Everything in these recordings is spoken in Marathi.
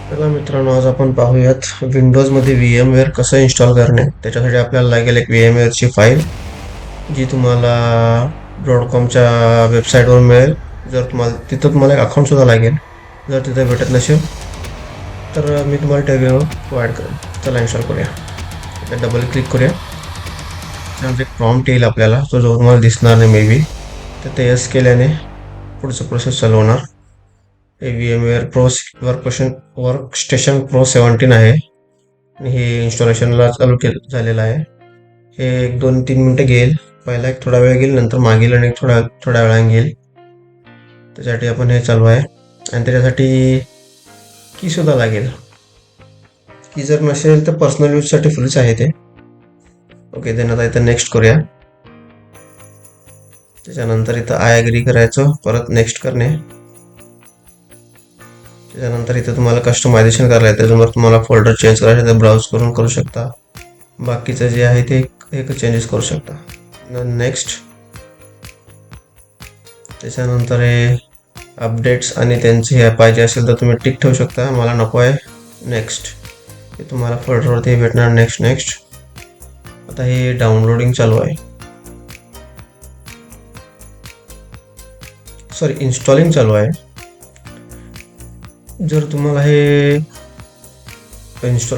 चला मित्रांनो, आज आपण पाहूयात विंडोजमध्ये VMware कसं इन्स्टॉल करणे. त्याच्यासाठी आपल्याला लागेल एक VMwareची फाईल, जी तुम्हाला ब्रॉडकॉमच्या वेबसाईटवर मिळेल. जर तुम्हाला तिथं तुम्हाला एक अकाउंट सुद्धा लागेल. जर तिथं भेटत नसेल तर मी तुम्हाला टेलिग्रामवर प्रोव्हाइड करेन. चला इन्स्टॉल करूया. आता डबल क्लिक करूया. त्यानंतर एक प्रॉम्प्ट येईल आपल्याला, तो जो तुम्हाला दिसणार नाही मे बी. तर ते यस केल्याने पुढचं प्रोसेस चालू होणार. हे VMware प्रो वर्कस्टेशन प्रो 17 आहे आणि हे इन्स्टॉलेशनला चालू झालेलं आहे. हे 1-2-3 मिनटं घेईल. पहिला एक थोडा वेळ घेईल, नंतर मागील आणि थोड्या थोड्या वेळाने घेईल. त्यासाठी आपण हे चालू आहे आणि त्याच्यासाठी की सुद्धा लागेल. की जर नसेल तर पर्सनल यूजसाठी फ्रीच आहे ते. ओके, देन आता इथं नेक्स्ट करूया. त्याच्यानंतर इथं आय अग्री करायचं, परत नेक्स्ट करणे. त्याच्यानंतर इथं तुम्हाला कस्टमायझेशन करायला आहे, त्याच्यावर तुम्हाला फोल्डर चेंज करायचे तर ब्राउज करून करू शकता. बाकीचं जे आहे ते एक चेंजेस करू शकता. नेक्स्ट. त्याच्यानंतर हे अपडेट्स आणि त्यांचे हे पाहिजे असेल तर तुम्ही टिक ठेवू शकता, मला नको आहे. नेक्स्ट. हे तुम्हाला फोल्डरवरती भेटणार. Next next. आता हे डाउनलोडिंग चालू आहे, सॉरी इन्स्टॉलिंग चालू आहे. जर तुम्हाला हे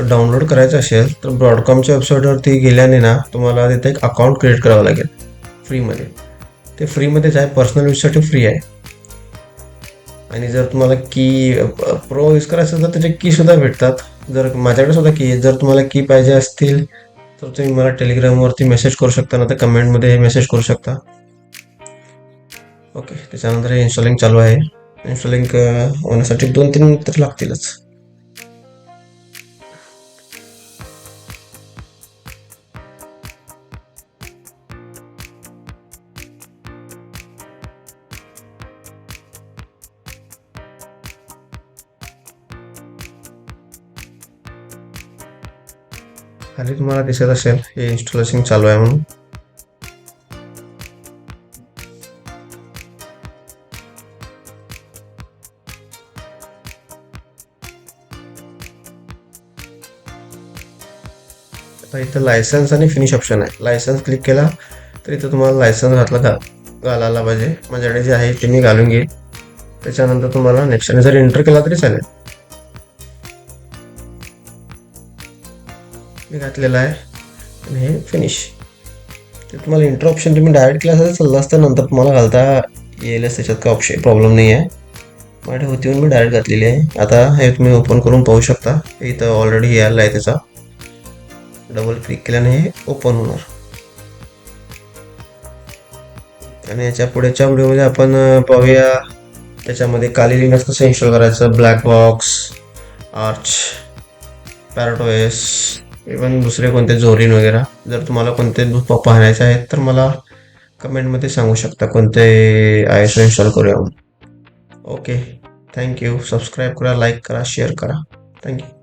डाउनलोड करायचं असेल तर ब्रॉडकॉमच्या वेबसाईटवरती गेल्याने ना तुम्हाला तिथे एक अकाउंट क्रिएट करावं लागेल फ्रीमध्ये. ते फ्रीमध्येच आहे, पर्सनल यूजसाठी फ्री आहे. आणि जर तुम्हाला की प्रो यूज करायचं असेल तर त्याचे कीसुद्धा भेटतात. जर माझ्याकडे सुद्धा की आहे. जर तुम्हाला की पाहिजे असतील तर तुम्ही मला टेलिग्रामवरती मेसेज करू शकता, ना तर कमेंटमध्ये मेसेज करू शकता. ओके, त्याच्यानंतर हे इन्स्टॉलिंग चालू आहे. इन्स्टॉलिंग होण्यासाठी 2-3 मिनिट तर लागतीलच. खाली तुम्हाला दिसत असेल हे इन्स्टॉलेशन चालू आहे म्हणून. आता इथं लायसन्स आणि फिनिश ऑप्शन आहे. लायसन्स क्लिक केला तर इथं तुम्हाला लायसन्स घालायला पाहिजे. माझ्याकडे जे आहे ते मी घालून घेईल. त्याच्यानंतर तुम्हाला नेक्स्ट, आणि जर एंटर केला तरी चालेल. मी घातलेलं आहे आणि हे फिनिश. ते तुम्हाला इंटर ऑप्शन तुम्ही डायरेक्ट केला असं चाललं असतं, नंतर तुम्हाला घालता येईलच, त्याच्यात काय ऑप्शन प्रॉब्लेम नाही आहे. माझ्या होती मी डायरेक्ट घातलेली आहे. आता हे तुम्ही ओपन करून पाहू शकता. इथं ऑलरेडी यायला आहे त्याचा. डबल क्लिक केल्याने हे ओपन होणार. आणि याच्या पुढेच्या व्हिडिओमध्ये आपण पाहूया त्याच्यामध्ये काली लिनक्स कसं इन्स्टॉल करायचं, ब्लॅक बॉक्स, आर्च, पॅरोटोएस, इवन दुसरे कोणते झोरिन वगैरे. जर तुम्हाला कोणते पाहण्याचे आहेत तर मला कमेंटमध्ये सांगू शकता कोणते ISO इन्स्टॉल करूया. Okay, thank you. सबस्क्राईब करा, लाईक करा, शेअर करा. थँक्यू.